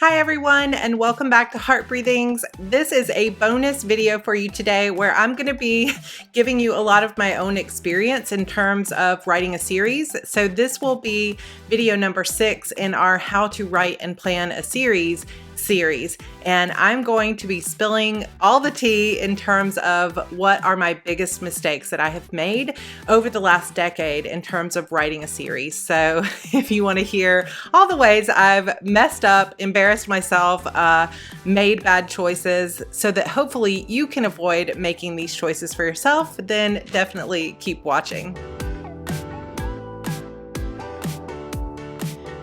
Hi everyone, and welcome back to Heart Breathings. This is a bonus video for you today where I'm going to be giving you a lot of my own experience in terms of writing a series. So this will be video number 6 in our How to Write and Plan a Series, and I'm going to be spilling all the tea in terms of what are my biggest mistakes that I have made over the last decade in terms of writing a series. So if you want to hear all the ways I've messed up, embarrassed myself, made bad choices so that hopefully you can avoid making these choices for yourself, then definitely keep watching.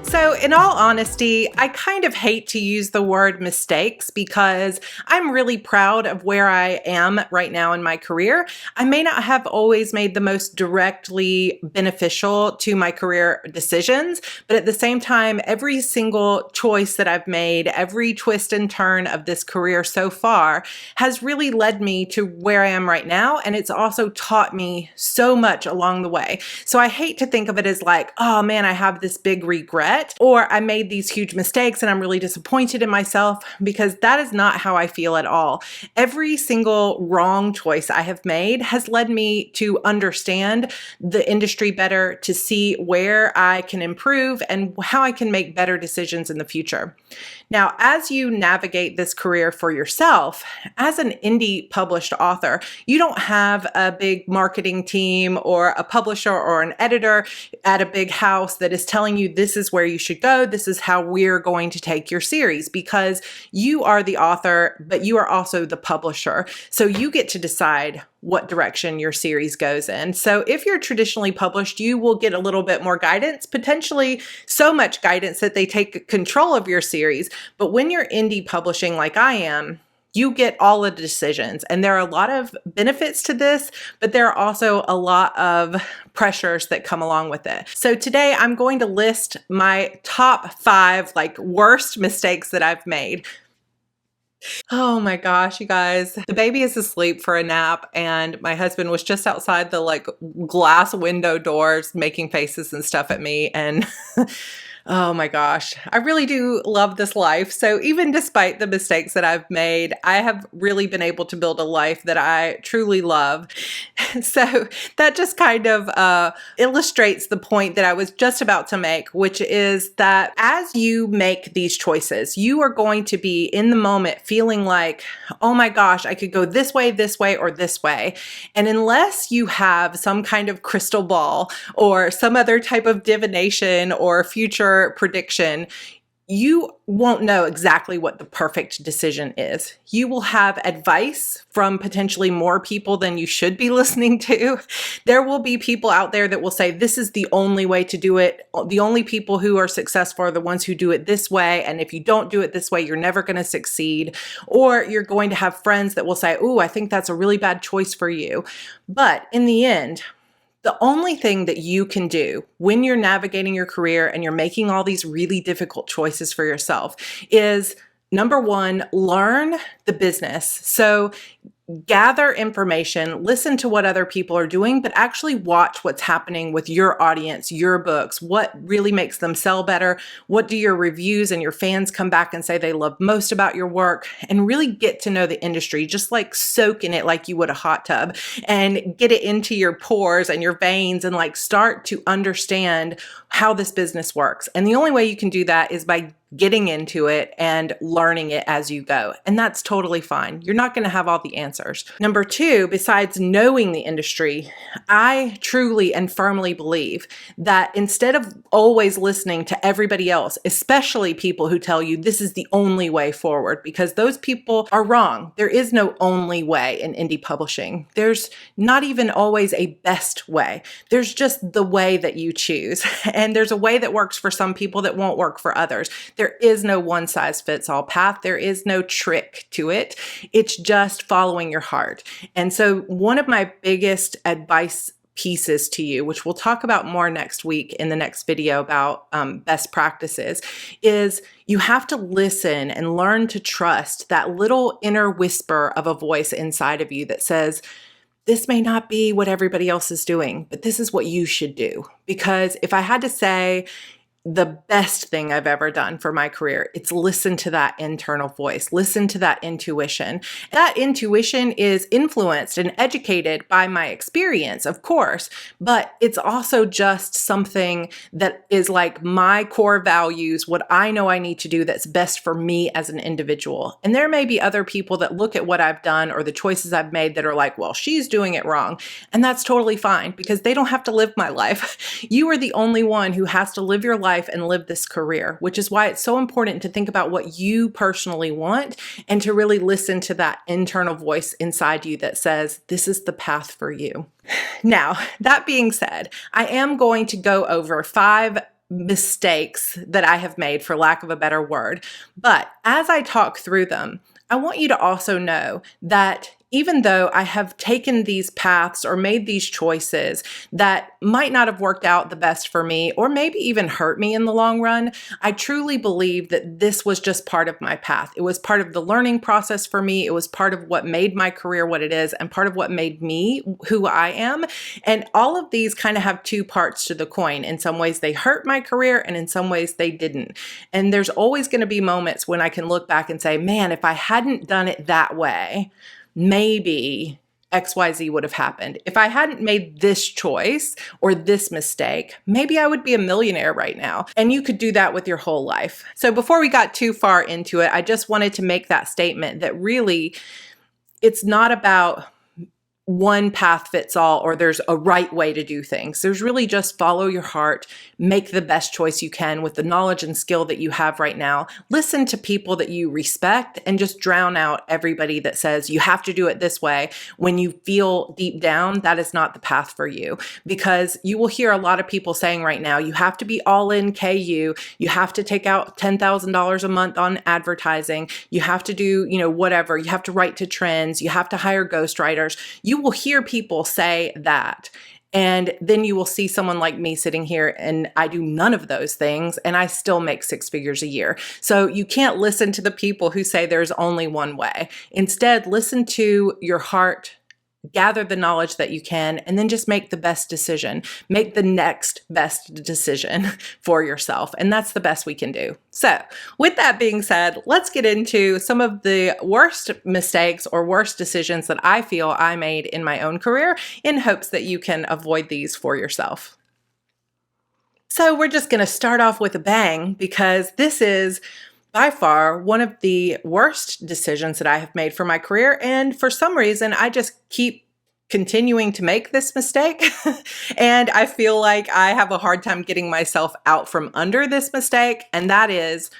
So in all honesty, I kind of hate to use the word mistakes because I'm really proud of where I am right now in my career. I may not have always made the most directly beneficial to my career decisions, but at the same time, every single choice that I've made, every twist and turn of this career so far has really led me to where I am right now. And it's also taught me so much along the way. So I hate to think of it as like, oh man, I have this big regret, or I made these huge mistakes and I'm really disappointed in myself, because that is not how I feel at all. Every single wrong choice I have made has led me to understand the industry better, to see where I can improve and how I can make better decisions in the future. Now, as you navigate this career for yourself, as an indie published author, you don't have a big marketing team or a publisher or an editor at a big house that is telling you this is where you should go, this is how we're going to take your series, because you are the author, but you are also the publisher. So you get to decide what direction your series goes in. So if you're traditionally published, you will get a little bit more guidance, potentially so much guidance that they take control of your series. But when you're indie publishing like I am, you get all of the decisions. And there are a lot of benefits to this, but there are also a lot of pressures that come along with it. So today I'm going to list my top 5 worst mistakes that I've made. Oh my gosh, you guys. The baby is asleep for a nap and my husband was just outside the glass window doors making faces and stuff at me, and oh my gosh, I really do love this life. So even despite the mistakes that I've made, I have really been able to build a life that I truly love. So that just kind of illustrates the point that I was just about to make, which is that as you make these choices, you are going to be in the moment feeling like, oh my gosh, I could go this way, or this way. And unless you have some kind of crystal ball or some other type of divination or future prediction, you won't know exactly what the perfect decision is. You will have advice from potentially more people than you should be listening to. There will be people out there that will say, this is the only way to do it. The only people who are successful are the ones who do it this way. And if you don't do it this way, you're never going to succeed. Or you're going to have friends that will say, oh, I think that's a really bad choice for you. But in the end, the only thing that you can do when you're navigating your career and you're making all these really difficult choices for yourself is, number one, learn the business. So gather information, listen to what other people are doing, but actually watch what's happening with your audience, your books, what really makes them sell better, what do your reviews and your fans come back and say they love most about your work, and really get to know the industry, just soak in it like you would a hot tub and get it into your pores and your veins and start to understand how this business works. And the only way you can do that is by getting into it and learning it as you go. And that's totally fine. You're not going to have all the answers. Number 2, besides knowing the industry, I truly and firmly believe that instead of always listening to everybody else, especially people who tell you this is the only way forward, because those people are wrong. There is no only way in indie publishing. There's not even always a best way. There's just the way that you choose. And there's a way that works for some people that won't work for others. There is no one size fits all path. There is no trick to it. It's just following your heart. And so one of my biggest advice pieces to you, which we'll talk about more next week in the next video about best practices, is you have to listen and learn to trust that little inner whisper of a voice inside of you that says, this may not be what everybody else is doing, but this is what you should do. Because if I had to say, the best thing I've ever done for my career. It's listen to that internal voice, listen to that intuition. That intuition is influenced and educated by my experience, of course, but it's also just something that is like my core values, what I know I need to do that's best for me as an individual. And there may be other people that look at what I've done or the choices I've made that are like, well, she's doing it wrong. And that's totally fine because they don't have to live my life. You are the only one who has to live your life and live this career, which is why it's so important to think about what you personally want and to really listen to that internal voice inside you that says, this is the path for you. Now, that being said, I am going to go over 5 mistakes that I have made, for lack of a better word. But as I talk through them, I want you to also know that even though I have taken these paths or made these choices that might not have worked out the best for me or maybe even hurt me in the long run, I truly believe that this was just part of my path. It was part of the learning process for me. It was part of what made my career what it is and part of what made me who I am. And all of these kind of have 2 parts to the coin. In some ways, they hurt my career and in some ways they didn't. And there's always going to be moments when I can look back and say, man, if I hadn't done it that way, maybe XYZ would have happened. If I hadn't made this choice or this mistake, maybe I would be a millionaire right now. And you could do that with your whole life. So before we got too far into it, I just wanted to make that statement that really it's not about one path fits all or there's a right way to do things. There's really just follow your heart, make the best choice you can with the knowledge and skill that you have right now. Listen to people that you respect and just drown out everybody that says you have to do it this way when you feel deep down that is not the path for you. Because you will hear a lot of people saying right now, you have to be all in KU, you have to take out $10,000 a month on advertising, you have to do, whatever, you have to write to trends, you have to hire ghostwriters. You will hear people say that. And then you will see someone like me sitting here and I do none of those things and I still make 6 figures a year. So you can't listen to the people who say there's only one way. Instead, listen to your heart, gather the knowledge that you can, and then just make the best decision. Make the next best decision for yourself. And that's the best we can do. So with that being said, let's get into some of the worst mistakes or worst decisions that I feel I made in my own career in hopes that you can avoid these for yourself. So we're just going to start off with a bang because this is by far one of the worst decisions that I have made for my career. And for some reason, I just keep continuing to make this mistake. And I feel like I have a hard time getting myself out from under this mistake. And that is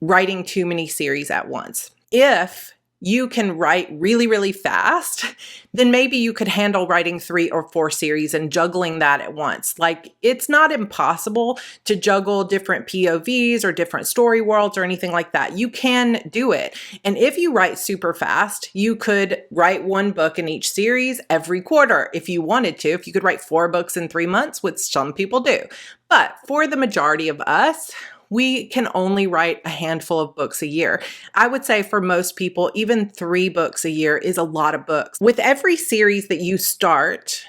writing too many series at once. If you can write really, really fast, then maybe you could handle writing 3 or 4 series and juggling that at once. Like, it's not impossible to juggle different POVs or different story worlds or anything like that. You can do it. And if you write super fast, you could write 1 book in each series every quarter if you wanted to. If you could write 4 books in 3 months, which some people do. But for the majority of us, we can only write a handful of books a year. I would say for most people, even 3 books a year is a lot of books. With every series that you start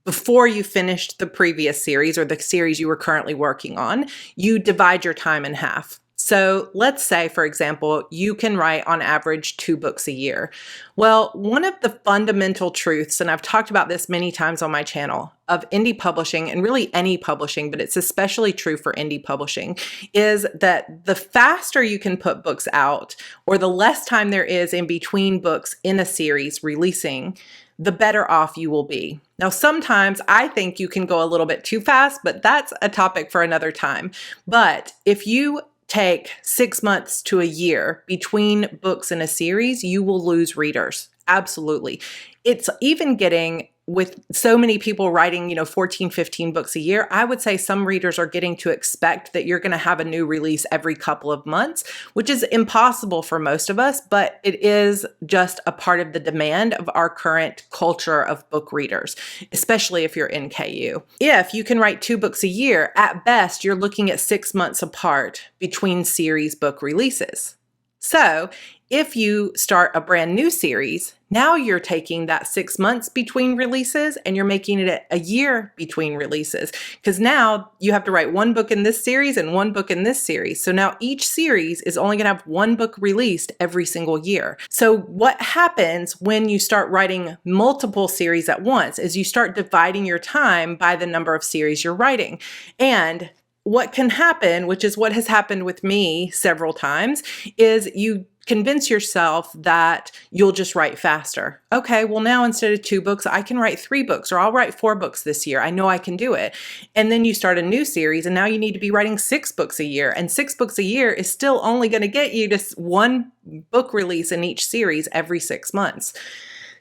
before you finished the previous series or the series you were currently working on, you divide your time in half. So let's say, for example, you can write on average 2 books a year. Well, one of the fundamental truths, and I've talked about this many times on my channel, of indie publishing and really any publishing, but it's especially true for indie publishing, is that the faster you can put books out or the less time there is in between books in a series releasing, the better off you will be. Now, sometimes I think you can go a little bit too fast, but that's a topic for another time. But if you take 6 months to a year between books in a series, you will lose readers. Absolutely. It's even getting, with so many people writing, 14, 15 books a year, I would say some readers are getting to expect that you're going to have a new release every couple of months, which is impossible for most of us, but it is just a part of the demand of our current culture of book readers, especially if you're in KU. If you can write 2 books a year, at best, you're looking at 6 months apart between series book releases. So if you start a brand new series, now you're taking that 6 months between releases and you're making it a year between releases, because now you have to write one book in this series and one book in this series. So now each series is only going to have one book released every single year. So what happens when you start writing multiple series at once is you start dividing your time by the number of series you're writing. And what can happen, which is what has happened with me several times, is you convince yourself that you'll just write faster. Okay, well now instead of 2 books, I can write 3 books, or I'll write 4 books this year. I know I can do it. And then you start a new series and now you need to be writing 6 books a year. And 6 books a year is still only going to get you to 1 book release in each series every 6 months.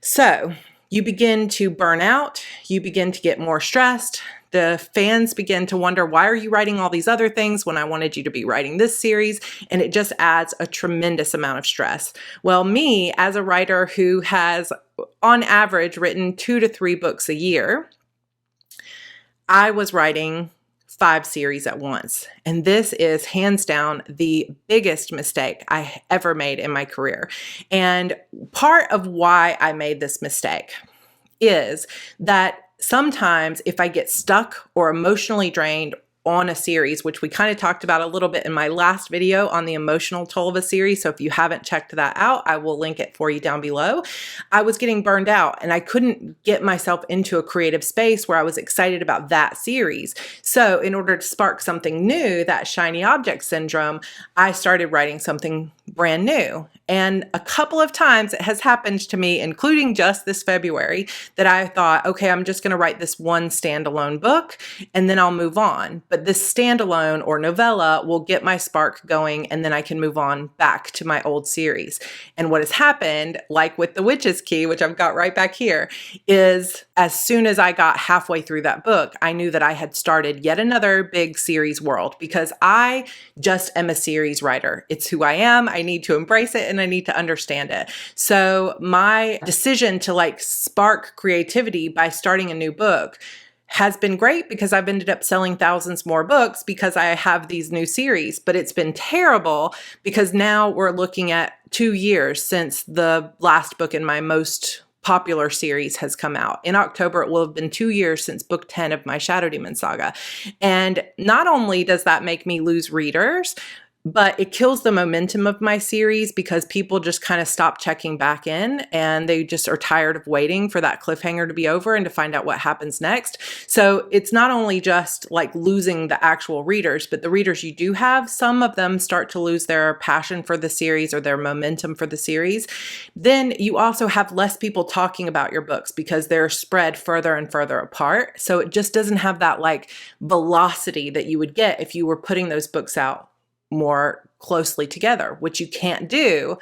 So you begin to burn out, you begin to get more stressed. The fans begin to wonder, why are you writing all these other things when I wanted you to be writing this series? And it just adds a tremendous amount of stress. Well, me as a writer who has on average written 2 to 3 books a year, I was writing 5 series at once. And this is hands down the biggest mistake I ever made in my career. And part of why I made this mistake is that sometimes if I get stuck or emotionally drained on a series, which we kind of talked about a little bit in my last video on the emotional toll of a series. So if you haven't checked that out, I will link it for you down below. I was getting burned out and I couldn't get myself into a creative space where I was excited about that series. So in order to spark something new, that shiny object syndrome, I started writing something brand new. And a couple of times it has happened to me, including just this February, that I thought, okay, I'm just going to write this one standalone book and then I'll move on. But this standalone or novella will get my spark going and then I can move on back to my old series. And what has happened, like with The Witch's Key, which I've got right back here, is as soon as I got halfway through that book, I knew that I had started yet another big series world, because I just am a series writer. It's who I am. I need to embrace it and I need to understand it. So my decision to spark creativity by starting a new book has been great, because I've ended up selling thousands more books because I have these new series. But it's been terrible because now we're looking at 2 years since the last book in my most popular series has come out. In October, it will have been 2 years since book 10 of my Shadow Demon saga. And not only does that make me lose readers, but it kills the momentum of my series, because people just kind of stop checking back in and they just are tired of waiting for that cliffhanger to be over and to find out what happens next. So it's not only just like losing the actual readers, but the readers you do have, some of them start to lose their passion for the series or their momentum for the series. Then you also have less people talking about your books because they're spread further and further apart. So it just doesn't have that velocity that you would get if you were putting those books out more closely together, which you can't do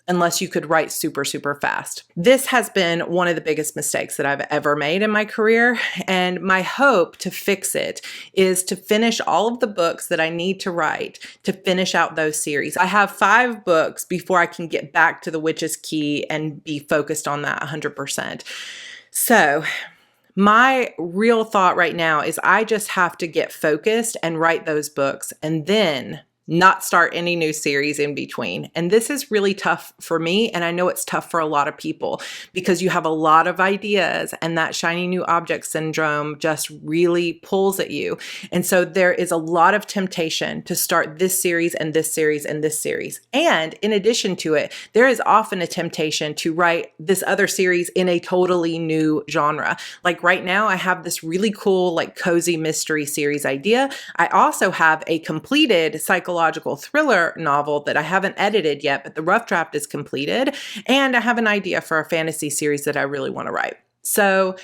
unless you could write super, super fast. This has been one of the biggest mistakes that I've ever made in my career. And my hope to fix it is to finish all of the books that I need to write to finish out those series. I have 5 books before I can get back to The Witch's Key and be focused on that 100%. So my real thought right now is I just have to get focused and write those books and then not start any new series in between. And this is really tough for me. And I know it's tough for a lot of people, because you have a lot of ideas and that shiny new object syndrome just really pulls at you. And so there is a lot of temptation to start this series and this series and this series. And in addition to it, there is often a temptation to write this other series in a totally new genre. Like right now, I have this really cool, cozy mystery series idea. I also have a completed psychological thriller novel that I haven't edited yet, but the rough draft is completed. And I have an idea for a fantasy series that I really want to write. So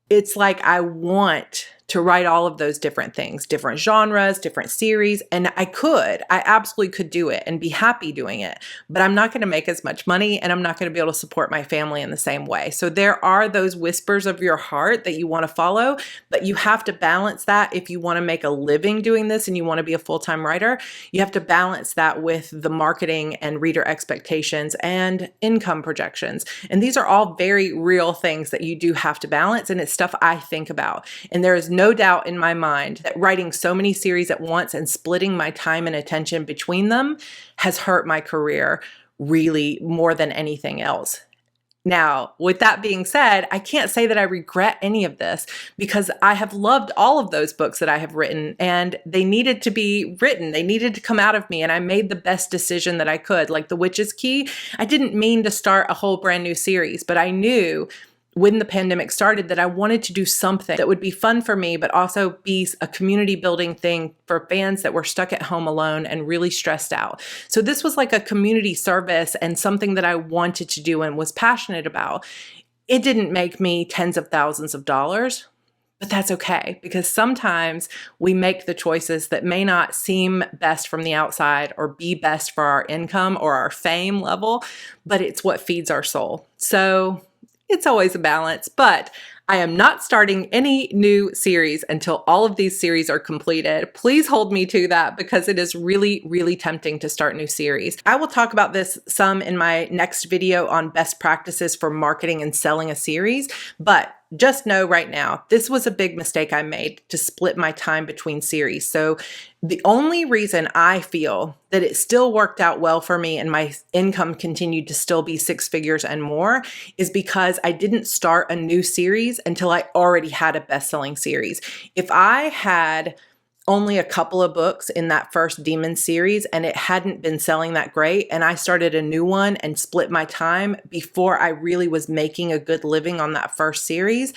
it's like I want to write all of those different things, different genres, different series. And I absolutely could do it and be happy doing it, but I'm not going to make as much money and I'm not going to be able to support my family in the same way. So there are those whispers of your heart that you want to follow, but you have to balance that. If you want to make a living doing this and you want to be a full-time writer, you have to balance that with the marketing and reader expectations and income projections. And these are all very real things that you do have to balance. And it's stuff I think about. And there is no doubt in my mind that writing so many series at once and splitting my time and attention between them has hurt my career really more than anything else. Now, with that being said, I can't say that I regret any of this because I have loved all of those books that I have written, and they needed to be written. They needed to come out of me, and I made the best decision that I could. Like The Witch's Key, I didn't mean to start a whole brand new series, but I knew when the pandemic started that I wanted to do something that would be fun for me, but also be a community building thing for fans that were stuck at home alone and really stressed out. So this was like a community service and something that I wanted to do and was passionate about. It didn't make me tens of thousands of dollars, but that's okay, because sometimes we make the choices that may not seem best from the outside or be best for our income or our fame level, but it's what feeds our soul. So it's always a balance, but I am not starting any new series until all of these series are completed. Please hold me to that because it is really, really tempting to start new series. I will talk about this some in my next video on best practices for marketing and selling a series, but just know right now, this was a big mistake I made to split my time between series. So the only reason I feel that it still worked out well for me and my income continued to still be six figures and more is because I didn't start a new series until I already had a best-selling series. If I had only a couple of books in that first Demon series and it hadn't been selling that great, and I started a new one and split my time before I really was making a good living on that first series,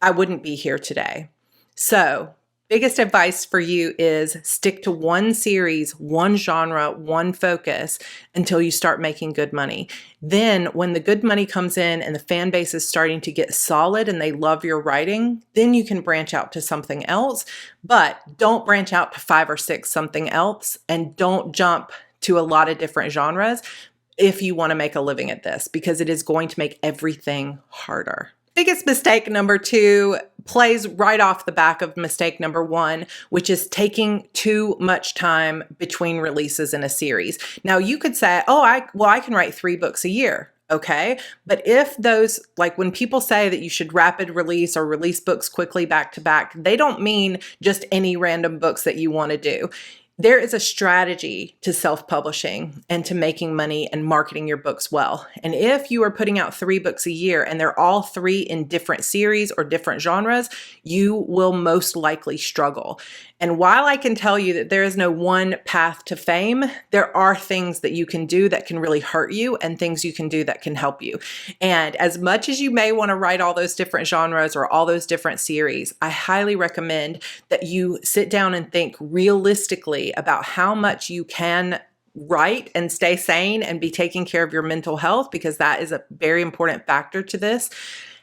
I wouldn't be here today. So biggest advice for you is stick to one series, one genre, one focus until you start making good money. Then when the good money comes in and the fan base is starting to get solid and they love your writing, then you can branch out to something else, but don't branch out to 5 or 6 something else, and don't jump to a lot of different genres if you want to make a living at this, because it is going to make everything harder. Biggest mistake number 2 plays right off the back of mistake number 1, which is taking too much time between releases in a series. Now you could say, oh, I can write 3 books a year. Okay. But if those, like when people say that you should rapid release or release books quickly back to back, they don't mean just any random books that you want to do. There is a strategy to self-publishing and to making money and marketing your books well. And if you are putting out 3 books a year and they're all 3 in different series or different genres, you will most likely struggle. And while I can tell you that there is no one path to fame, there are things that you can do that can really hurt you and things you can do that can help you. And as much as you may want to write all those different genres or all those different series, I highly recommend that you sit down and think realistically about how much you can write and stay sane and be taking care of your mental health, because that is a very important factor to this.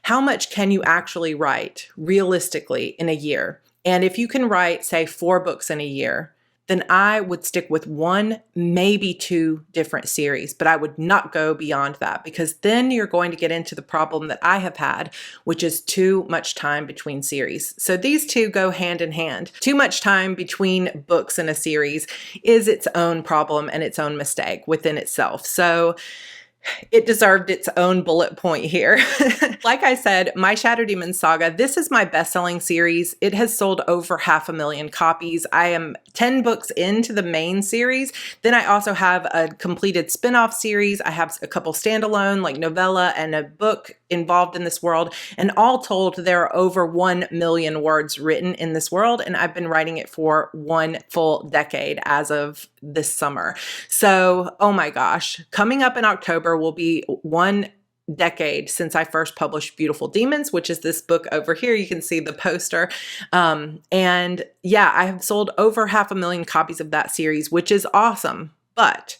How much can you actually write realistically in a year? And if you can write, say, 4 books in a year, then I would stick with 1, maybe 2 different series, but I would not go beyond that, because then you're going to get into the problem that I have had, which is too much time between series. So these two go hand in hand. Too much time between books in a series is its own problem and its own mistake within itself. So it deserved its own bullet point here. Like I said, my Shadow Demon Saga, this is my best-selling series. It has sold over 500,000 copies. I am 10 books into the main series. Then I also have a completed spin-off series. I have a couple standalone, like novella and a book involved in this world. And all told, there are over 1 million words written in this world. And I've been writing it for 1 full decade as of this summer. So, oh my gosh, coming up in October will be 1 decade since I first published Beautiful Demons, which is this book over here. You can see the poster. And yeah, I have sold over 500,000 copies of that series, which is awesome. But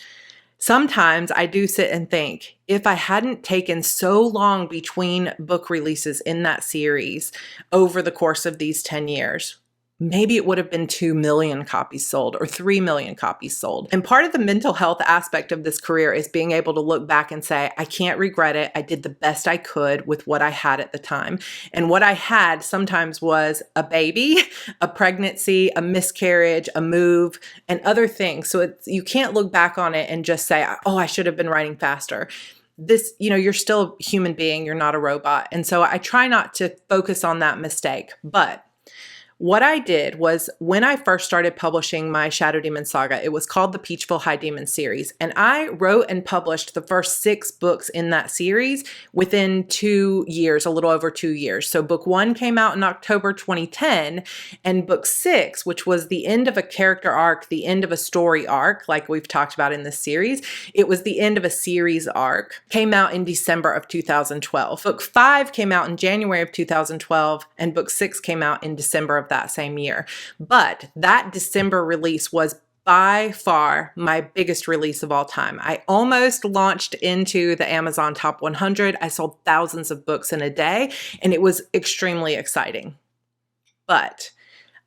sometimes I do sit and think, if I hadn't taken so long between book releases in that series over the course of these 10 years, maybe it would have been 2 million copies sold or 3 million copies sold. And part of the mental health aspect of this career is being able to look back and say, I can't regret it. I did the best I could with what I had at the time. And what I had sometimes was a baby, a pregnancy, a miscarriage, a move, and other things. So you can't look back on it and just say, oh, I should have been writing faster. This, you're still a human being. You're not a robot. And so I try not to focus on that mistake. But What I did was when I first started publishing my Shadow Demon saga, it was called the Peachville High Demon series. And I wrote and published the first 6 books in that series within 2 years, a little over 2 years. So book 1 came out in October 2010, and book 6, which was the end of a character arc, the end of a story arc, like we've talked about in this series, it was the end of a series arc, came out in December of 2012. Book 5 came out in January of 2012, and book 6 came out in December of that same year. But that December release was by far my biggest release of all time. I almost launched into the Amazon Top 100. I sold thousands of books in a day, and it was extremely exciting. But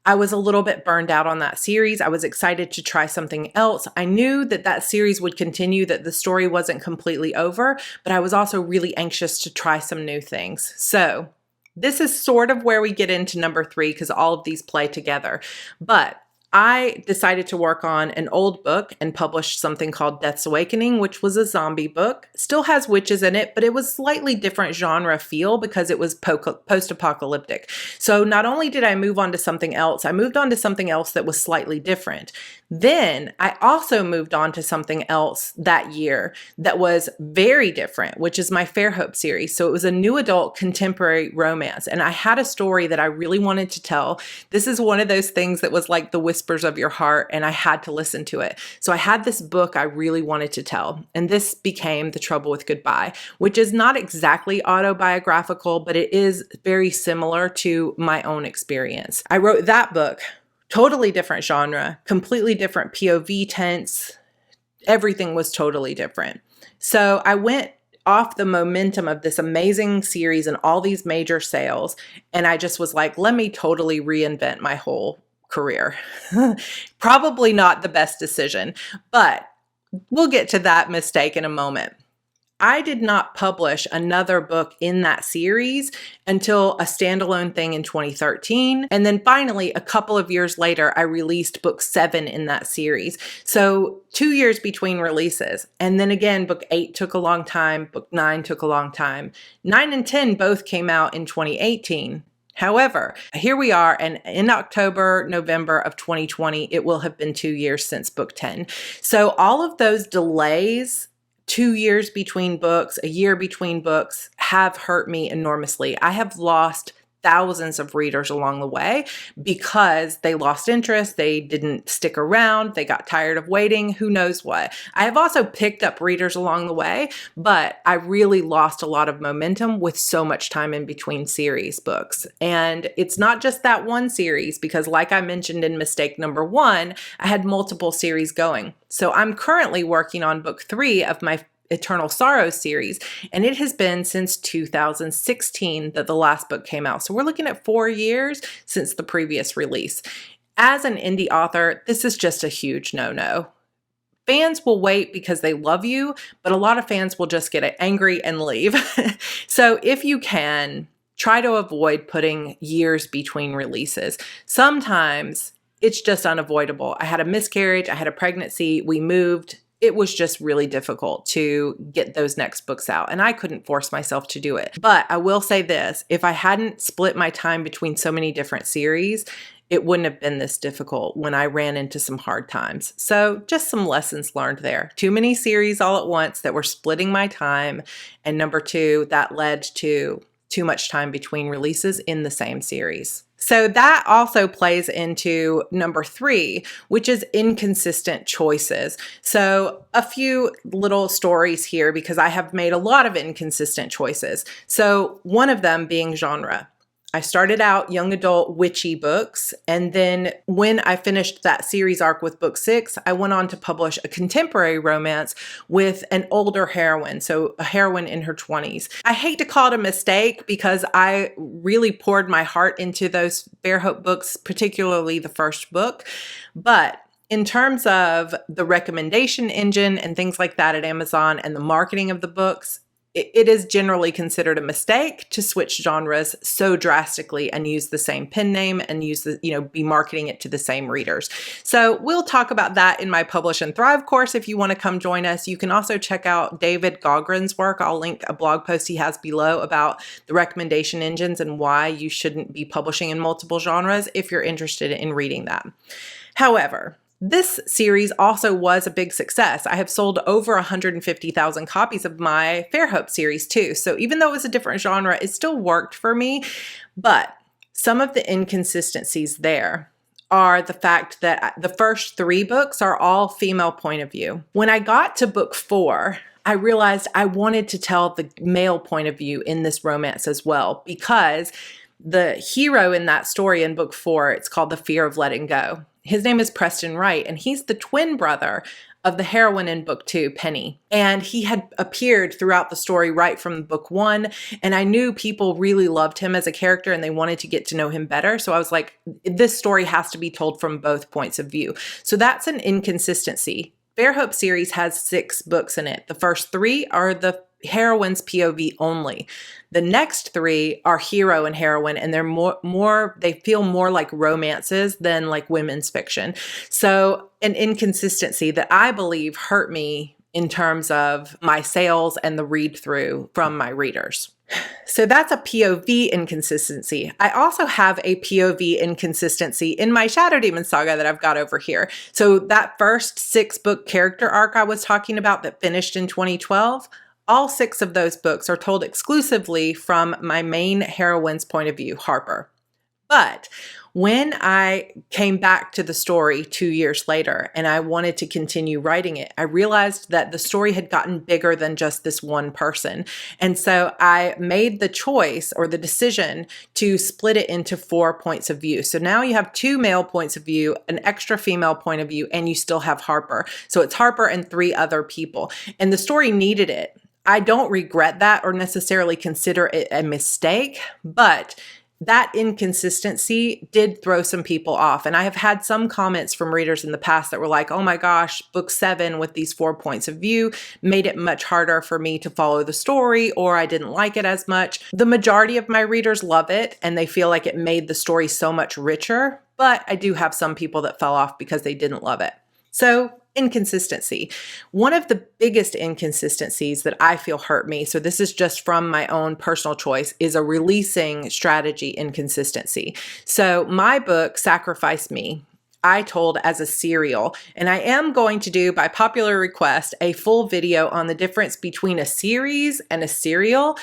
I was a little bit burned out on that series. I was excited to try something else. I knew that that series would continue, that the story wasn't completely over, but I was also really anxious to try some new things. So this is sort of where we get into number 3 because all of these play together. But I decided to work on an old book and published something called Death's Awakening, which was a zombie book. Still has witches in it, but it was slightly different genre feel because it was post-apocalyptic. So not only did I move on to something else, I moved on to something else that was slightly different. Then I also moved on to something else that year that was very different, which is my Fairhope series. So it was a new adult contemporary romance. And I had a story that I really wanted to tell. This is one of those things that was like the whispers of your heart, and I had to listen to it. So I had this book I really wanted to tell. And this became The Trouble with Goodbye, which is not exactly autobiographical, but it is very similar to my own experience. I wrote that book. Totally different genre, completely different POV tense. Everything was totally different. So I went off the momentum of this amazing series and all these major sales, and I just was like, let me totally reinvent my whole career. Probably not the best decision, but we'll get to that mistake in a moment. I did not publish another book in that series until a standalone thing in 2013. And then finally, a couple of years later, I released book 7 in that series. So 2 years between releases. And then again, book 8 took a long time. Book 9 took a long time. 9 and 10 both came out in 2018. However, here we are, and in October, November of 2020, it will have been 2 years since book 10. So all of those delays, 2 years between books, a year between books, have hurt me enormously. I have lost thousands of readers along the way because they lost interest, they didn't stick around, they got tired of waiting, who knows what. I have also picked up readers along the way, but I really lost a lot of momentum with so much time in between series books. And it's not just that one series, because like I mentioned in mistake number 1, I had multiple series going. So I'm currently working on book 3 of my Eternal Sorrow series, and it has been since 2016 that the last book came out. So we're looking at 4 years since the previous release. As an indie author, this is just a huge no-no. Fans will wait because they love you, but a lot of fans will just get angry and leave. So if you can, try to avoid putting years between releases. Sometimes it's just unavoidable. I had a miscarriage, I had a pregnancy, we moved. It was just really difficult to get those next books out, and I couldn't force myself to do it. But I will say this, if I hadn't split my time between so many different series, it wouldn't have been this difficult when I ran into some hard times. So just some lessons learned there. Too many series all at once that were splitting my time, and number 2, that led to too much time between releases in the same series. So that also plays into number 3, which is inconsistent choices. So a few little stories here because I have made a lot of inconsistent choices. So one of them being genre. I started out young adult witchy books, and then when I finished that series arc with book 6, I went on to publish a contemporary romance with an older heroine, so a heroine in her 20s. I hate to call it a mistake because I really poured my heart into those Fairhope books, particularly the first book, but in terms of the recommendation engine and things like that at Amazon and the marketing of the books, it is generally considered a mistake to switch genres so drastically and use the same pen name and use the, be marketing it to the same readers. So we'll talk about that in my Publish and Thrive course if you want to come join us. You can also check out David Gaughran's work. I'll link a blog post he has below about the recommendation engines and why you shouldn't be publishing in multiple genres if you're interested in reading that. However, this series also was a big success. I have sold over 150,000 copies of my Fairhope series too. So even though it was a different genre, it still worked for me. But some of the inconsistencies there are the fact that the first 3 books are all female point of view. When I got to book 4, I realized I wanted to tell the male point of view in this romance as well, because the hero in that story in book 4, it's called The Fear of Letting Go. His name is Preston Wright, and he's the twin brother of the heroine in book 2, Penny. And he had appeared throughout the story right from book 1. And I knew people really loved him as a character and they wanted to get to know him better. So I was like, this story has to be told from both points of view. So that's an inconsistency. Fairhope series has 6 books in it. The first 3 are the heroine's POV only. The next 3 are hero and heroine, and they're more they feel more like romances than like women's fiction. So an inconsistency that I believe hurt me in terms of my sales and the read through from my readers. So that's a POV inconsistency. I also have a POV inconsistency in my Shadow Demon saga that I've got over here. So that first 6-book character arc I was talking about that finished in 2012, all 6 of those books are told exclusively from my main heroine's point of view, Harper. But when I came back to the story 2 years later and I wanted to continue writing it, I realized that the story had gotten bigger than just this one person. And so I made the choice or the decision to split it into 4 points of view. So now you have 2 male points of view, an extra female point of view, and you still have Harper. So it's Harper and 3 other people. And the story needed it. I don't regret that or necessarily consider it a mistake, but that inconsistency did throw some people off. And I have had some comments from readers in the past that were like, oh my gosh, book 7 with these 4 points of view made it much harder for me to follow the story, or I didn't like it as much. The majority of my readers love it and they feel like it made the story so much richer, but I do have some people that fell off because they didn't love it. So inconsistency. One of the biggest inconsistencies that I feel hurt me, so this is just from my own personal choice, is a releasing strategy inconsistency. So my book, Sacrifice Me, I told as a serial, and I am going to do, by popular request, a full video on the difference between a series and a serial,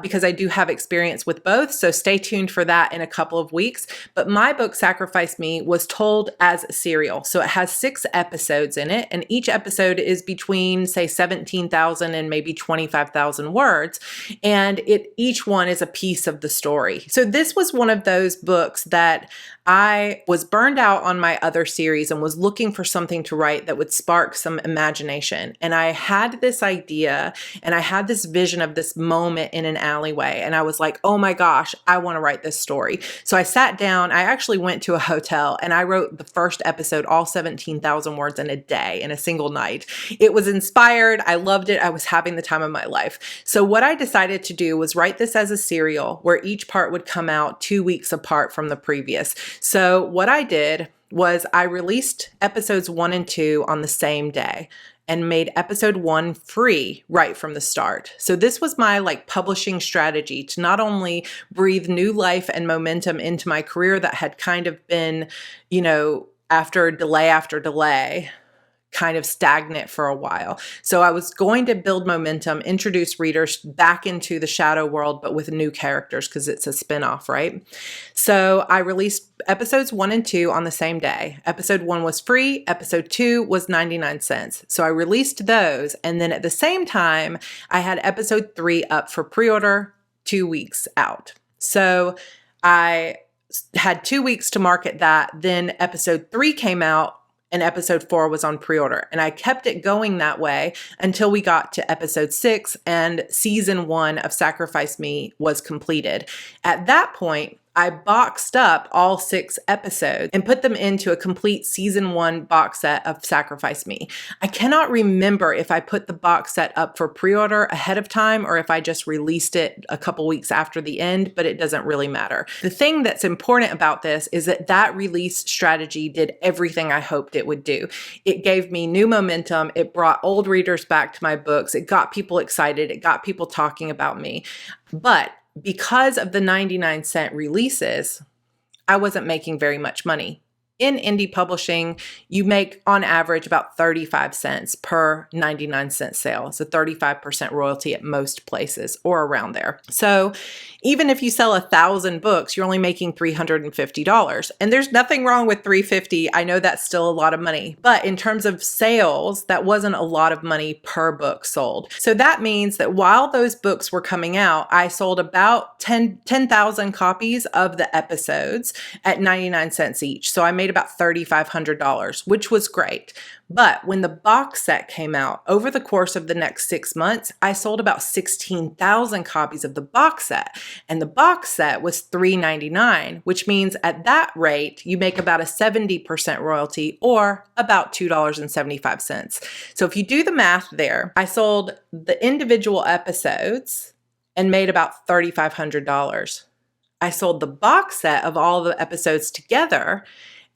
because I do have experience with both, so stay tuned for that in a couple of weeks. But my book, Sacrifice Me, was told as a serial, so it has 6 episodes in it, and each episode is between, say, 17,000 and maybe 25,000 words, and each one is a piece of the story. So this was one of those books that I was burned out on my other series and was looking for something to write that would spark some imagination. And I had this idea and I had this vision of this moment in an alleyway. And I was like, oh my gosh, I want to write this story. So I sat down, I actually went to a hotel and I wrote the first episode, all 17,000 words in a day, in a single night. It was inspired. I loved it. I was having the time of my life. So what I decided to do was write this as a serial where each part would come out 2 weeks apart from the previous. So what I did was I released episodes 1 and 2 on the same day and made episode 1 free right from the start. So this was my publishing strategy to not only breathe new life and momentum into my career that had kind of been, after delay, kind of stagnant for a while. So I was going to build momentum, introduce readers back into the shadow world, but with new characters because it's a spinoff, right? So I released episodes 1 and 2 on the same day. Episode 1 was free. Episode 2 was 99 cents. So I released those. And then at the same time, I had episode 3 up for pre-order 2 weeks out. So I had 2 weeks to market that. Then episode 3 came out and episode 4 was on pre-order. And I kept it going that way until we got to episode 6 and season 1 of Sacrifice Me was completed. At that point, I boxed up all 6 episodes and put them into a complete season 1 box set of Sacrifice Me. I cannot remember if I put the box set up for pre-order ahead of time or if I just released it a couple weeks after the end, but it doesn't really matter. The thing that's important about this is that that release strategy did everything I hoped it would do. It gave me new momentum. It brought old readers back to my books. It got people excited. It got people talking about me. But because of the 99-cent releases, I wasn't making very much money. In indie publishing, you make on average about 35 cents per 99-cent sale. It's a 35% royalty at most places or around there. So even if you sell 1,000 books, you're only making $350. And there's nothing wrong with $350. I know that's still a lot of money. But in terms of sales, that wasn't a lot of money per book sold. So that means that while those books were coming out, I sold about 10,000 copies of the episodes at 99 cents each. So I made about $3,500, which was great. But when the box set came out, over the course of the next 6 months, I sold about 16,000 copies of the box set. And the box set was $3.99, which means at that rate, you make about a 70% royalty or about $2.75. So if you do the math there, I sold the individual episodes and made about $3,500. I sold the box set of all the episodes together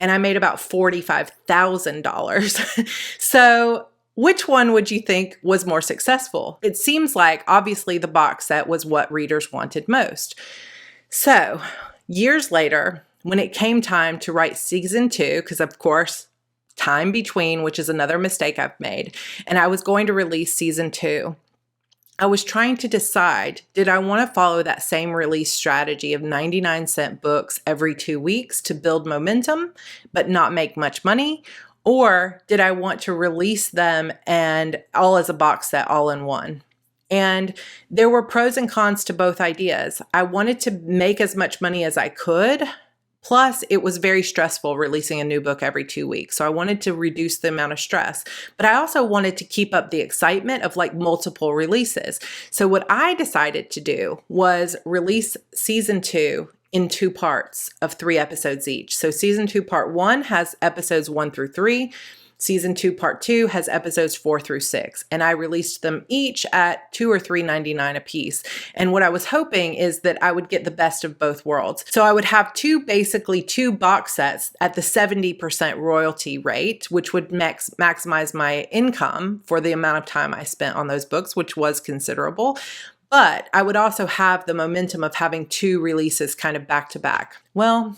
and I made about $45,000. So which one would you think was more successful? It seems like obviously the box set was what readers wanted most. So years later, when it came time to write season 2, because of course, time between, which is another mistake I've made, and I was going to release season 2, I was trying to decide, did I want to follow that same release strategy of 99-cent books every 2 weeks to build momentum, but not make much money? Or did I want to release them and all as a box set, all in one? And there were pros and cons to both ideas. I wanted to make as much money as I could. Plus, it was very stressful releasing a new book every 2 weeks. So I wanted to reduce the amount of stress. But I also wanted to keep up the excitement of like multiple releases. So what I decided to do was release season 2 in 2 parts of 3 episodes each. So season 2 part 1 has episodes 1 through 3. Season 2 part 2 has episodes 4 through 6, and I released them each at $2 or $3.99 a piece. And what I was hoping is that I would get the best of both worlds. So I would have basically two box sets at the 70% royalty rate, which would maximize my income for the amount of time I spent on those books, which was considerable. But I would also have the momentum of having 2 releases kind of back to back. Well,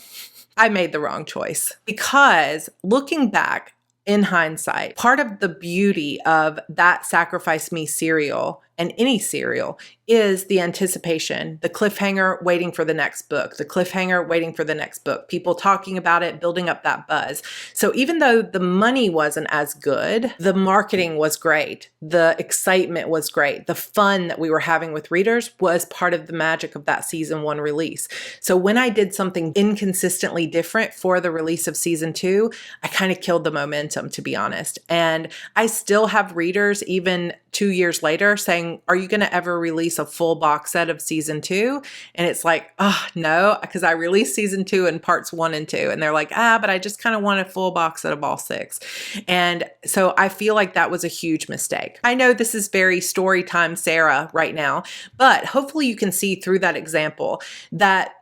I made the wrong choice because looking back, in hindsight, part of the beauty of that Sacrifice Me serial and any serial is the anticipation, the cliffhanger waiting for the next book, the cliffhanger waiting for the next book, people talking about it, building up that buzz. So even though the money wasn't as good, the marketing was great, the excitement was great, the fun that we were having with readers was part of the magic of that season 1 release. So when I did something inconsistently different for the release of season 2, I kind of killed the momentum, to be honest. And I still have readers even 2 years later saying, are you going to ever release a full box set of season 2? And it's like, oh, no, because I released season 2 in parts 1 and 2. And they're like, but I just kind of want a full box set of all 6. And so I feel like that was a huge mistake. I know this is very story time Sarah right now, but hopefully you can see through that example that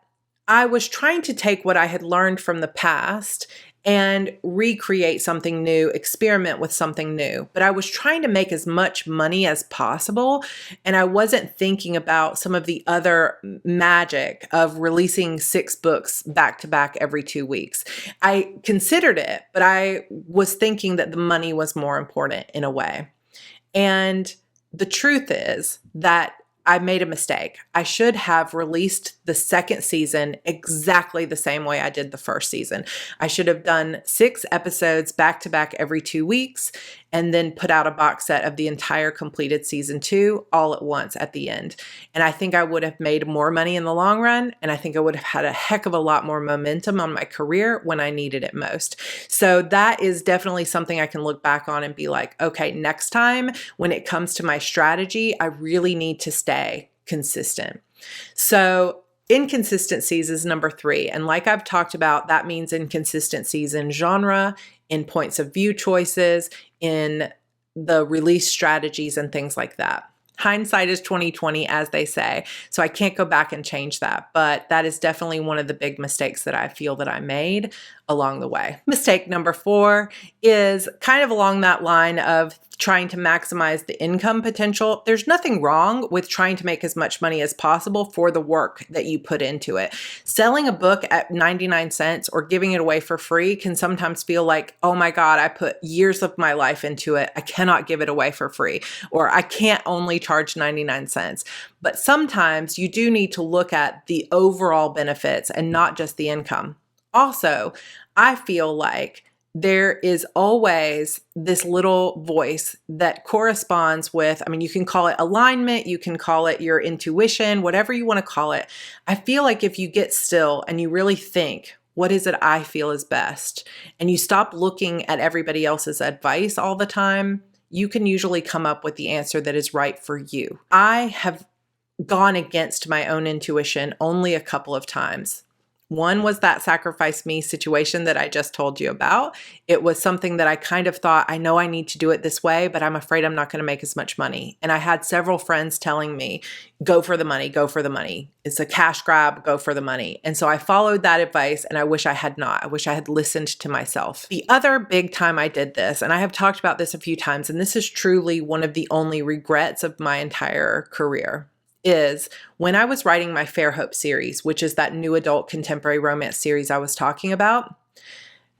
I was trying to take what I had learned from the past and recreate something new, experiment with something new. But I was trying to make as much money as possible, and I wasn't thinking about some of the other magic of releasing 6 books back to back every 2 weeks. I considered it, but I was thinking that the money was more important in a way. And the truth is that I made a mistake. I should have released the second season exactly the same way I did the first season. I should have done 6 episodes back to back every 2 weeks and then put out a box set of the entire completed season 2 all at once at the end. And I think I would have made more money in the long run. And I think I would have had a heck of a lot more momentum on my career when I needed it most. So that is definitely something I can look back on and be like, okay, next time when it comes to my strategy, I really need to stay consistent. So Inconsistencies is number 3. And like I've talked about, that means inconsistencies in genre, in points of view choices, in the release strategies and things like that. Hindsight is 20/20, as they say, so I can't go back and change that, but that is definitely one of the big mistakes that I feel that I made along the way. Mistake number 4 is kind of along that line of trying to maximize the income potential. There's nothing wrong with trying to make as much money as possible for the work that you put into it. Selling a book at 99 cents or giving it away for free can sometimes feel like, oh my God, I put years of my life into it. I cannot give it away for free, or I can't only charge 99 cents. But sometimes you do need to look at the overall benefits and not just the income. Also, I feel like there is always this little voice that corresponds with, I mean, you can call it alignment, you can call it your intuition, whatever you want to call it. I feel like if you get still and you really think, what is it I feel is best? And you stop looking at everybody else's advice all the time, you can usually come up with the answer that is right for you. I have gone against my own intuition only a couple of times. One was that sacrifice me situation that I just told you about. It was something that I kind of thought, I know I need to do it this way, but I'm afraid I'm not going to make as much money. And I had several friends telling me, go for the money, go for the money. It's a cash grab, go for the money. And so I followed that advice, and I wish I had not. I wish I had listened to myself. The other big time I did this, and I have talked about this a few times, and this is truly one of the only regrets of my entire career, is when I was writing my Fair Hope series, which is that new adult contemporary romance series I was talking about.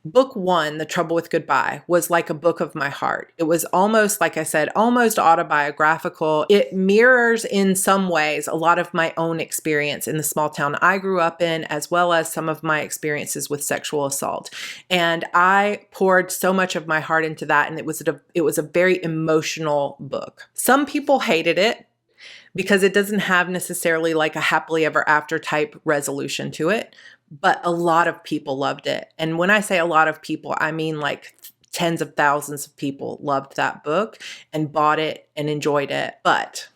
Book 1, The Trouble with Goodbye, was like a book of my heart. It was almost, like I said, almost autobiographical. It mirrors in some ways a lot of my own experience in the small town I grew up in, as well as some of my experiences with sexual assault. And I poured so much of my heart into that, and it was a very emotional book. Some people hated it because it doesn't have necessarily like a happily ever after type resolution to it, but a lot of people loved it. And when I say a lot of people, I mean like tens of thousands of people loved that book and bought it and enjoyed it. But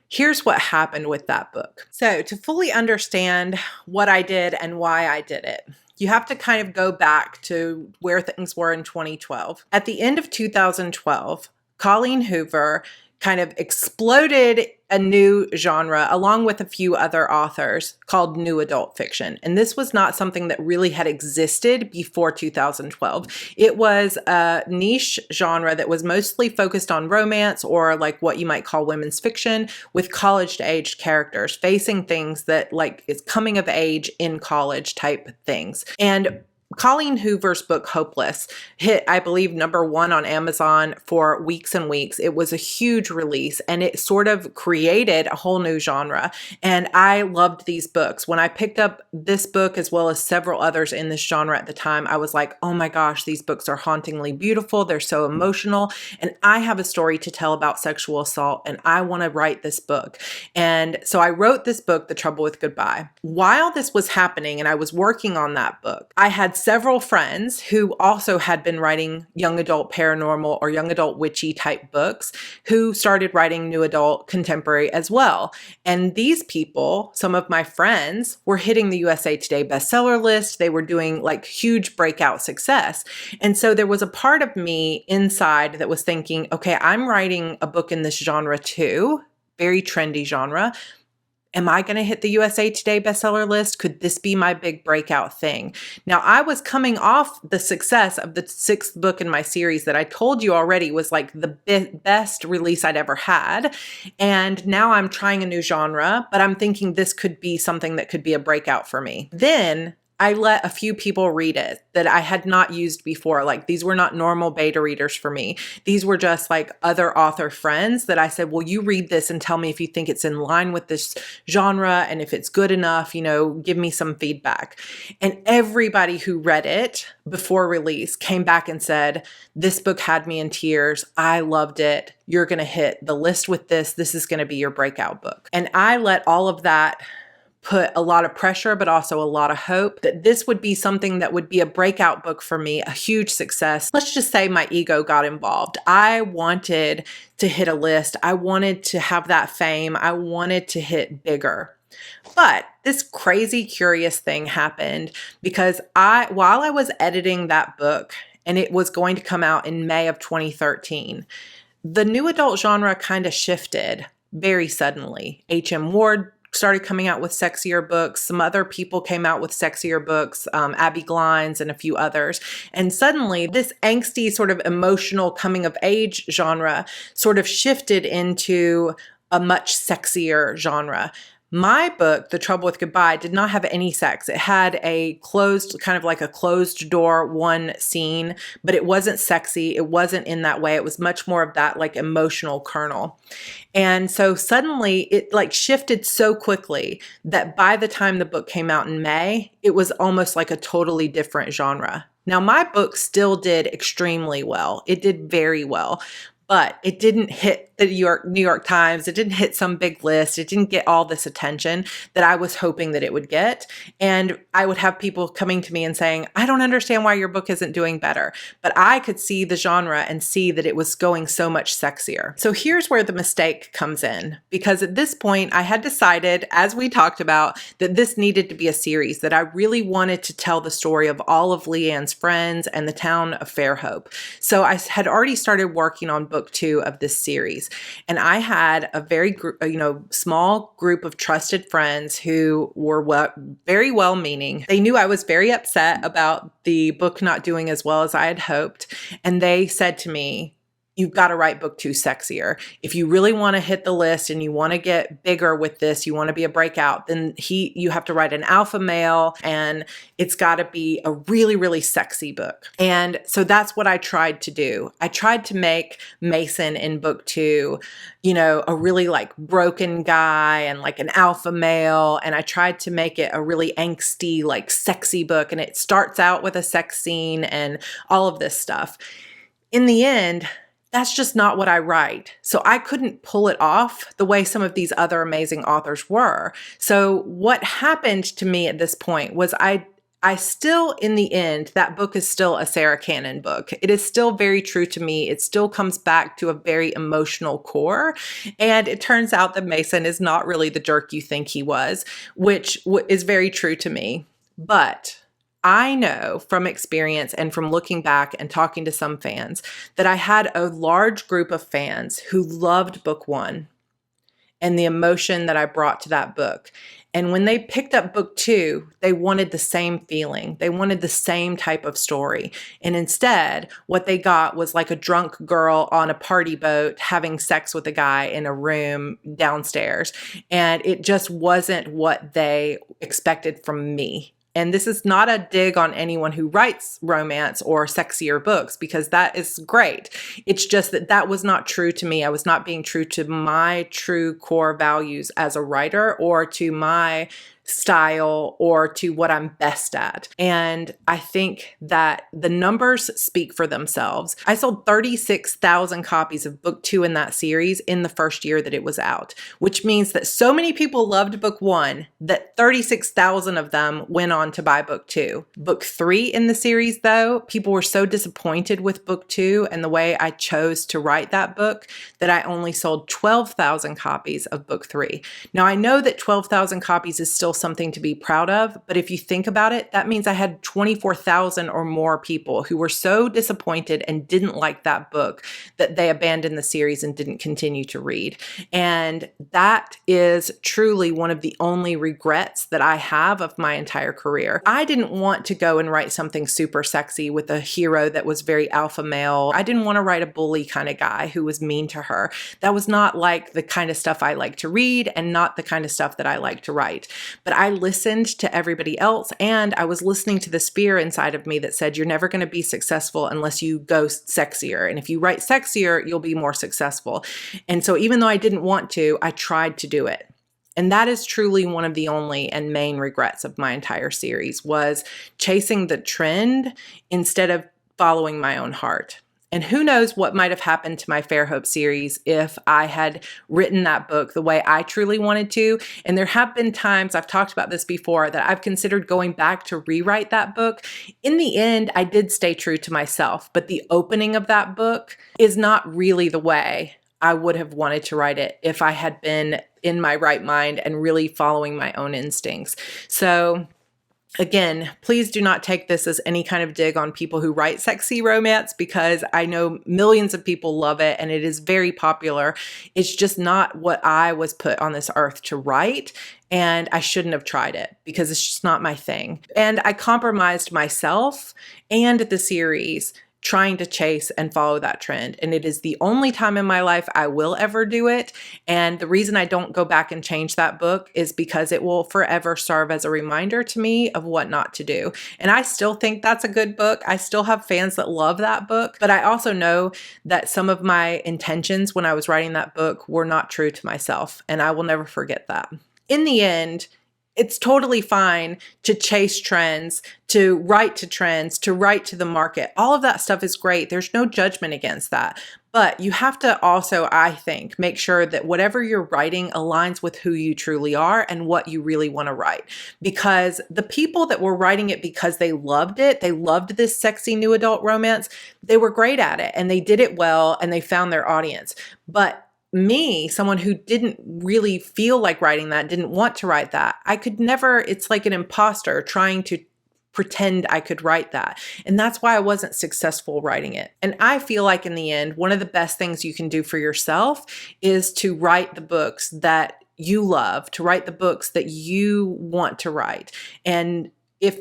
here's what happened with that book. So to fully understand what I did and why I did it, you have to kind of go back to where things were in 2012. At the end of 2012, Colleen Hoover kind of exploded a new genre along with a few other authors called new adult fiction. And this was not something that really had existed before 2012. It was a niche genre that was mostly focused on romance, or like what you might call women's fiction, with college-aged characters facing things that like is coming of age in college type things. And Colleen Hoover's book, Hopeless, hit, I believe, #1 on Amazon for weeks and weeks. It was a huge release, and it sort of created a whole new genre. And I loved these books. When I picked up this book, as well as several others in this genre at the time, I was like, oh my gosh, these books are hauntingly beautiful. They're so emotional. And I have a story to tell about sexual assault, and I want to write this book. And so I wrote this book, The Trouble with Goodbye. While this was happening and I was working on that book, I had several friends who also had been writing young adult paranormal or young adult witchy type books who started writing new adult contemporary as well. And these people, some of my friends, were hitting the USA Today bestseller list. They were doing like huge breakout success. And so there was a part of me inside that was thinking, okay, I'm writing a book in this genre too, very trendy genre. Am I going to hit the USA Today bestseller list? Could this be my big breakout thing? Now, I was coming off the success of the 6th book in my series that I told you already was like the best release I'd ever had. And now I'm trying a new genre, but I'm thinking this could be something that could be a breakout for me. Then I let a few people read it that I had not used before. Like, these were not normal beta readers for me. These were just like other author friends that I said, well, you read this and tell me if you think it's in line with this genre, and if it's good enough, you know, give me some feedback. And everybody who read it before release came back and said, this book had me in tears. I loved it. You're going to hit the list with this. This is going to be your breakout book. And I let all of that put a lot of pressure, but also a lot of hope that this would be something that would be a breakout book for me, a huge success. Let's just say my ego got involved. I wanted to hit a list. I wanted to have that fame. I wanted to hit bigger. But this crazy curious thing happened because while I was editing that book and it was going to come out in May of 2013, the new adult genre kind of shifted very suddenly. H.M. Ward started coming out with sexier books. Some other people came out with sexier books, Abby Glines and a few others. And suddenly this angsty sort of emotional coming of age genre sort of shifted into a much sexier genre. My book, The Trouble with Goodbye, did not have any sex. It had a closed, kind of like a closed door one scene, but it wasn't sexy. It wasn't in that way. It was much more of that like emotional kernel. And so suddenly it like shifted so quickly that by the time the book came out in May, it was almost like a totally different genre. Now, my book still did extremely well. It did very well. But it didn't hit the New York Times. It didn't hit some big list. It didn't get all this attention that I was hoping that it would get. And I would have people coming to me and saying, I don't understand why your book isn't doing better. But I could see the genre and see that it was going so much sexier. So here's where the mistake comes in. Because at this point, I had decided, as we talked about, that this needed to be a series, that I really wanted to tell the story of all of Leanne's friends and the town of Fairhope. So I had already started working on book 2 of this series. And I had a very, small group of trusted friends who were very well-meaning. They knew I was very upset about the book not doing as well as I had hoped. And they said to me, you've got to write book 2 sexier. If you really want to hit the list and you want to get bigger with this, you want to be a breakout, then you have to write an alpha male and it's got to be a really, really sexy book. And so that's what I tried to do. I tried to make Mason in book 2, a really like broken guy and like an alpha male. And I tried to make it a really angsty, like sexy book. And it starts out with a sex scene and all of this stuff. In the end, that's just not what I write. So I couldn't pull it off the way some of these other amazing authors were. So what happened to me at this point was I still, in the end, that book is still a Sarra Cannon book. It is still very true to me. It still comes back to a very emotional core. And it turns out that Mason is not really the jerk you think he was, which is very true to me. But I know from experience and from looking back and talking to some fans that I had a large group of fans who loved book 1 and the emotion that I brought to that book. And when they picked up book 2, they wanted the same feeling. They wanted the same type of story. And instead, what they got was like a drunk girl on a party boat having sex with a guy in a room downstairs. And it just wasn't what they expected from me. And this is not a dig on anyone who writes romance or sexier books, because that is great. It's just that that was not true to me. I was not being true to my true core values as a writer or to my style or to what I'm best at. And I think that the numbers speak for themselves. I sold 36,000 copies of book 2 in that series in the first year that it was out, which means that so many people loved book 1 that 36,000 of them went on to buy book 2. Book 3 in the series, though, people were so disappointed with book 2 and the way I chose to write that book that I only sold 12,000 copies of book 3. Now, I know that 12,000 copies is still something to be proud of, but if you think about it, that means I had 24,000 or more people who were so disappointed and didn't like that book that they abandoned the series and didn't continue to read. And that is truly one of the only regrets that I have of my entire career. I didn't want to go and write something super sexy with a hero that was very alpha male. I didn't want to write a bully kind of guy who was mean to her. That was not like the kind of stuff I like to read and not the kind of stuff that I like to write. But I listened to everybody else, and I was listening to this fear inside of me that said, you're never going to be successful unless you go sexier. And if you write sexier, you'll be more successful. And so even though I didn't want to, I tried to do it. And that is truly one of the only and main regrets of my entire series, was chasing the trend instead of following my own heart. And who knows what might have happened to my Fairhope series if I had written that book the way I truly wanted to. And there have been times, I've talked about this before, that I've considered going back to rewrite that book. In the end, I did stay true to myself, but the opening of that book is not really the way I would have wanted to write it if I had been in my right mind and really following my own instincts. So again, please do not take this as any kind of dig on people who write sexy romance, because I know millions of people love it and it is very popular. It's just not what I was put on this earth to write, and I shouldn't have tried it because it's just not my thing. And I compromised myself and the series trying to chase and follow that trend. And it is the only time in my life I will ever do it. And the reason I don't go back and change that book is because it will forever serve as a reminder to me of what not to do. And I still think that's a good book. I still have fans that love that book, but I also know that some of my intentions when I was writing that book were not true to myself, and I will never forget that. In the end, it's totally fine to chase trends, to write to trends, to write to the market. All of that stuff is great. There's no judgment against that. But you have to also, I think, make sure that whatever you're writing aligns with who you truly are and what you really want to write. Because the people that were writing it because they loved this sexy new adult romance, they were great at it and they did it well and they found their audience. But me, someone who didn't really feel like writing that, didn't want to write that, I could never, it's like an imposter trying to pretend I could write that. And that's why I wasn't successful writing it. And I feel like in the end, one of the best things you can do for yourself is to write the books that you love, to write the books that you want to write. And if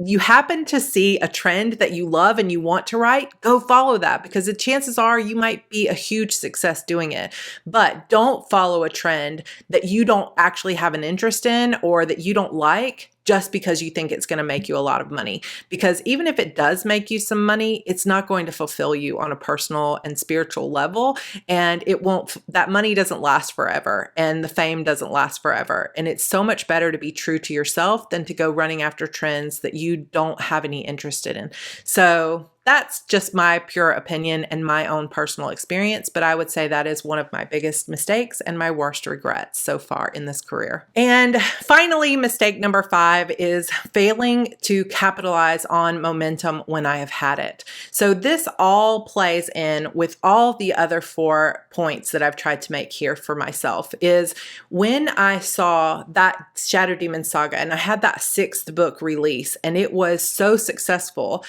you happen to see a trend that you love and you want to write, go follow that, because the chances are you might be a huge success doing it. But don't follow a trend that you don't actually have an interest in or that you don't like just because you think it's going to make you a lot of money. Because even if it does make you some money, it's not going to fulfill you on a personal and spiritual level. And it won't, that money doesn't last forever and the fame doesn't last forever. And it's so much better to be true to yourself than to go running after trends that you don't have any interest in. So that's just my pure opinion and my own personal experience, but I would say that is one of my biggest mistakes and my worst regrets so far in this career. And finally, mistake number 5 is failing to capitalize on momentum when I have had it. So this all plays in with all the other 4 points that I've tried to make here for myself. Is when I saw that Shadow Demon Saga and I had that 6th book release and it was so successful,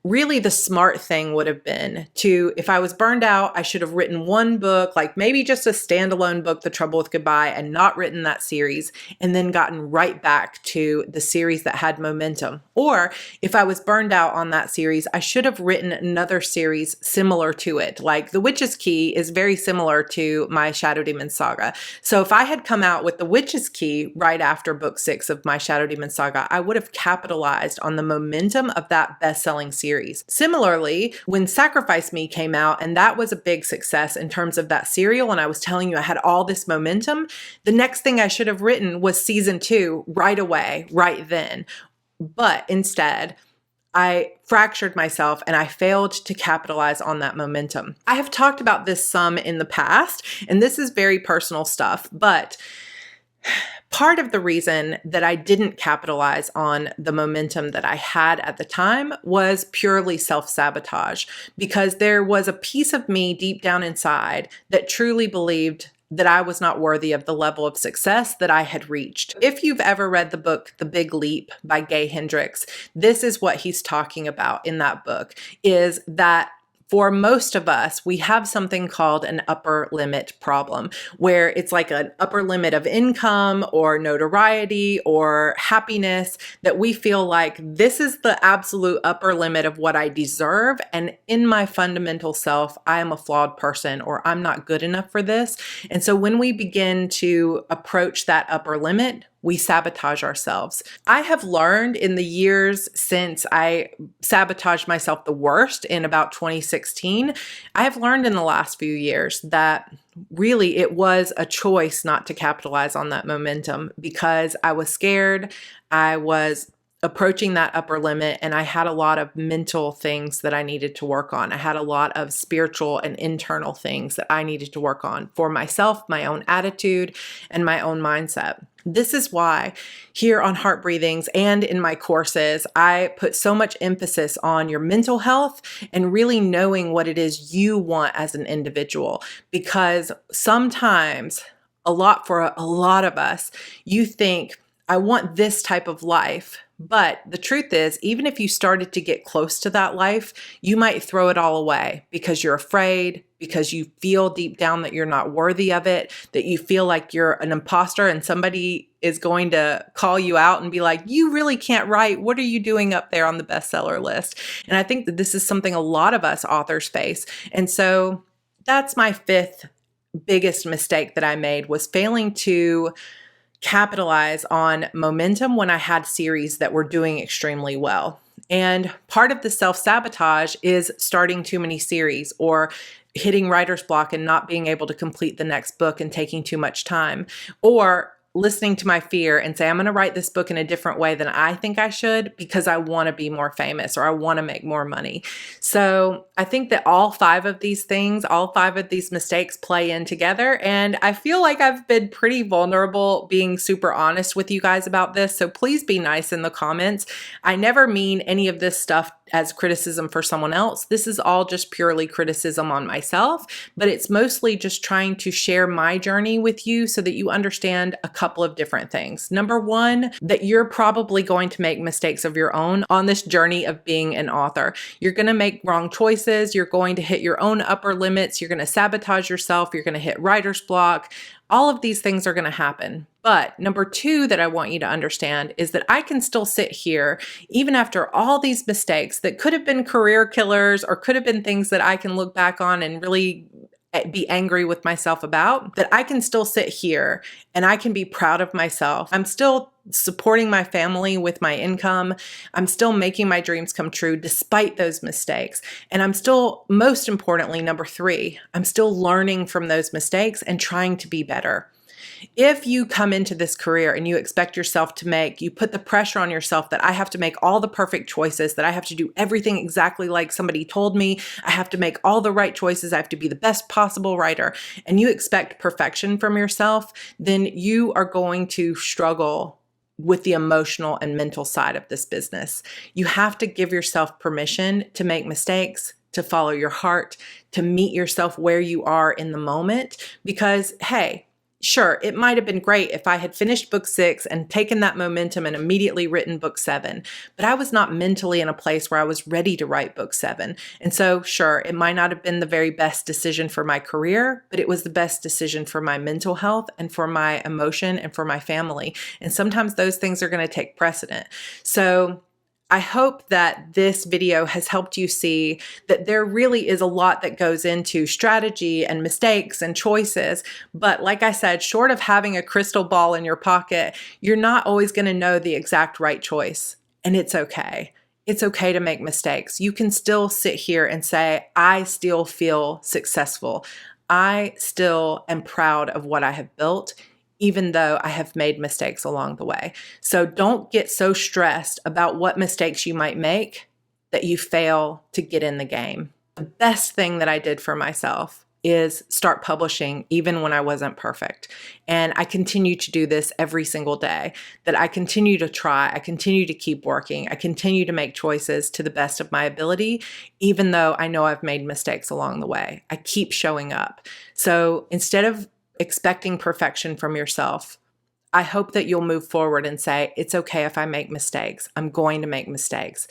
really the smart thing would have been to, if I was burned out, I should have written one book, like maybe just a standalone book, The Trouble with Goodbye, and not written that series, and then gotten right back to the series that had momentum. Or if I was burned out on that series, I should have written another series similar to it. Like The Witch's Key is very similar to my Shadow Demon Saga. So if I had come out with The Witch's Key right after book 6 of my Shadow Demon Saga, I would have capitalized on the momentum of that best-selling series. Similarly, when Sacrifice Me came out, and that was a big success in terms of that serial, and I was telling you I had all this momentum, the next thing I should have written was season 2 right away, right then. But instead, I fractured myself and I failed to capitalize on that momentum. I have talked about this some in the past, and this is very personal stuff, but part of the reason that I didn't capitalize on the momentum that I had at the time was purely self-sabotage, because there was a piece of me deep down inside that truly believed that I was not worthy of the level of success that I had reached. If you've ever read the book, The Big Leap by Gay Hendricks, this is what he's talking about in that book, is that for most of us, we have something called an upper limit problem, where it's like an upper limit of income or notoriety or happiness that we feel like this is the absolute upper limit of what I deserve. And in my fundamental self, I am a flawed person, or I'm not good enough for this. And so when we begin to approach that upper limit, we sabotage ourselves. I have learned in the years since I sabotaged myself the worst in about 2016, I have learned in the last few years that really it was a choice not to capitalize on that momentum, because I was scared, I was approaching that upper limit, and I had a lot of mental things that I needed to work on. I had a lot of spiritual and internal things that I needed to work on for myself, my own attitude, and my own mindset. This is why here on Heart Breathings and in my courses, I put so much emphasis on your mental health and really knowing what it is you want as an individual. Because sometimes, for a lot of us, you think, I want this type of life. But the truth is, even if you started to get close to that life, you might throw it all away because you're afraid, because you feel deep down that you're not worthy of it, that you feel like you're an imposter and somebody is going to call you out and be like, you really can't write. What are you doing up there on the bestseller list? And I think that this is something a lot of us authors face. And so that's my fifth biggest mistake that I made, was failing to capitalize on momentum when I had series that were doing extremely well. And part of the self-sabotage is starting too many series or hitting writer's block and not being able to complete the next book and taking too much time, or listening to my fear and say, I'm going to write this book in a different way than I think I should because I want to be more famous or I want to make more money. So I think that all five of these mistakes play in together. And I feel like I've been pretty vulnerable being super honest with you guys about this. So please be nice in the comments. I never mean any of this stuff as criticism for someone else. This is all just purely criticism on myself, but it's mostly just trying to share my journey with you so that you understand a couple of different things. Number one, that you're probably going to make mistakes of your own on this journey of being an author. You're going to make wrong choices. You're going to hit your own upper limits. You're going to sabotage yourself. You're going to hit writer's block. All of these things are going to happen. But number two that I want you to understand is that I can still sit here, even after all these mistakes that could have been career killers or could have been things that I can look back on and really be angry with myself about, that I can still sit here and I can be proud of myself. I'm still supporting my family with my income. I'm still making my dreams come true despite those mistakes. And I'm still, most importantly, number three, I'm still learning from those mistakes and trying to be better. If you come into this career and you expect yourself to you put the pressure on yourself that I have to make all the perfect choices, that I have to do everything exactly like somebody told me, I have to make all the right choices, I have to be the best possible writer, and you expect perfection from yourself, then you are going to struggle with the emotional and mental side of this business. You have to give yourself permission to make mistakes, to follow your heart, to meet yourself where you are in the moment, because, hey, sure, it might have been great if I had finished book 6 and taken that momentum and immediately written book 7, but I was not mentally in a place where I was ready to write book 7. And so, sure, it might not have been the very best decision for my career, but it was the best decision for my mental health and for my emotion and for my family. And sometimes those things are going to take precedent. So I hope that this video has helped you see that there really is a lot that goes into strategy and mistakes and choices. But like I said, short of having a crystal ball in your pocket, you're not always going to know the exact right choice. And it's okay. It's okay to make mistakes. You can still sit here and say, I still feel successful. I still am proud of what I have built, even though I have made mistakes along the way. So don't get so stressed about what mistakes you might make that you fail to get in the game. The best thing that I did for myself is start publishing even when I wasn't perfect. And I continue to do this every single day, that I continue to try, I continue to keep working, I continue to make choices to the best of my ability, even though I know I've made mistakes along the way. I keep showing up. So instead of expecting perfection from yourself, I hope that you'll move forward and say, it's okay if I make mistakes. I'm going to make mistakes,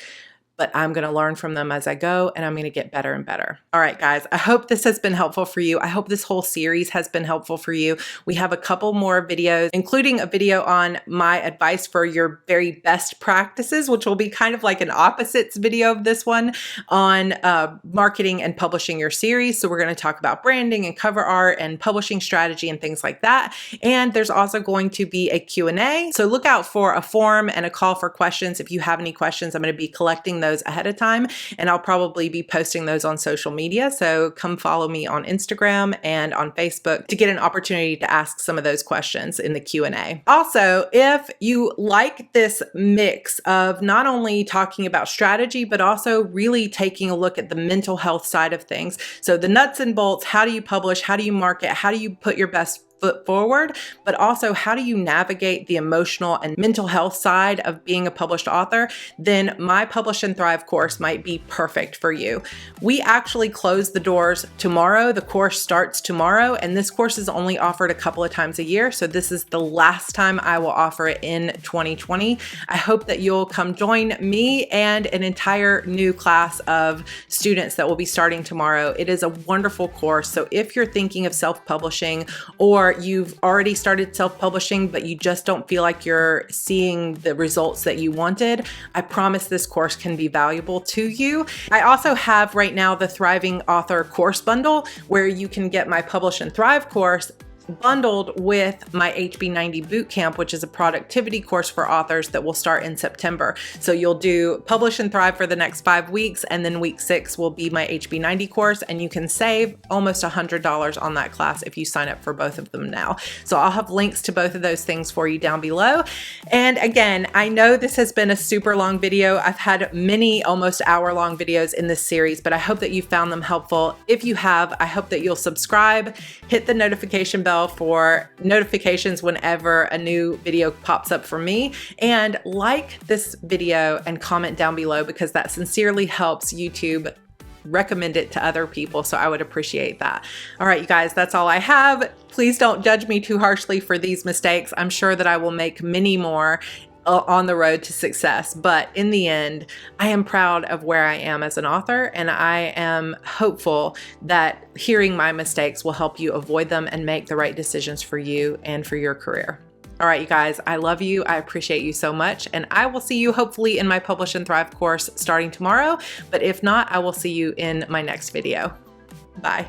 but I'm going to learn from them as I go, and I'm going to get better and better. All right, guys, I hope this has been helpful for you. I hope this whole series has been helpful for you. We have a couple more videos, including a video on my advice for your very best practices, which will be kind of like an opposites video of this one on marketing and publishing your series. So we're going to talk about branding and cover art and publishing strategy and things like that. And there's also going to be a Q&A. So look out for a form and a call for questions. If you have any questions, I'm going to be collecting those ahead of time, and I'll probably be posting those on social media. So come follow me on Instagram and on Facebook to get an opportunity to ask some of those questions in the Q&A. Also, if you like this mix of not only talking about strategy, but also really taking a look at the mental health side of things. So the nuts and bolts, how do you publish? How do you market? How do you put your best foot forward, but also how do you navigate the emotional and mental health side of being a published author, then my Publish and Thrive course might be perfect for you. We actually close the doors tomorrow. The course starts tomorrow, and this course is only offered a couple of times a year. So this is the last time I will offer it in 2020. I hope that you'll come join me and an entire new class of students that will be starting tomorrow. It is a wonderful course. So if you're thinking of self-publishing, or you've already started self-publishing, but you just don't feel like you're seeing the results that you wanted, I promise this course can be valuable to you. I also have right now the Thriving Author course bundle, where you can get my Publish and Thrive course bundled with my HB90 Bootcamp, which is a productivity course for authors that will start in September. So you'll do Publish and Thrive for the next 5 weeks, and then week 6 will be my HB90 course, and you can save almost $100 on that class if you sign up for both of them now. So I'll have links to both of those things for you down below. And again, I know this has been a super long video. I've had many almost hour-long videos in this series, but I hope that you found them helpful. If you have, I hope that you'll subscribe, hit the notification bell for notifications whenever a new video pops up for me, and like this video and comment down below, because that sincerely helps YouTube recommend it to other people. So I would appreciate that. All right, you guys, that's all I have. Please don't judge me too harshly for these mistakes. I'm sure that I will make many more on the road to success. But in the end, I am proud of where I am as an author, and I am hopeful that hearing my mistakes will help you avoid them and make the right decisions for you and for your career. All right, you guys, I love you. I appreciate you so much. And I will see you hopefully in my Publish and Thrive course starting tomorrow. But if not, I will see you in my next video. Bye.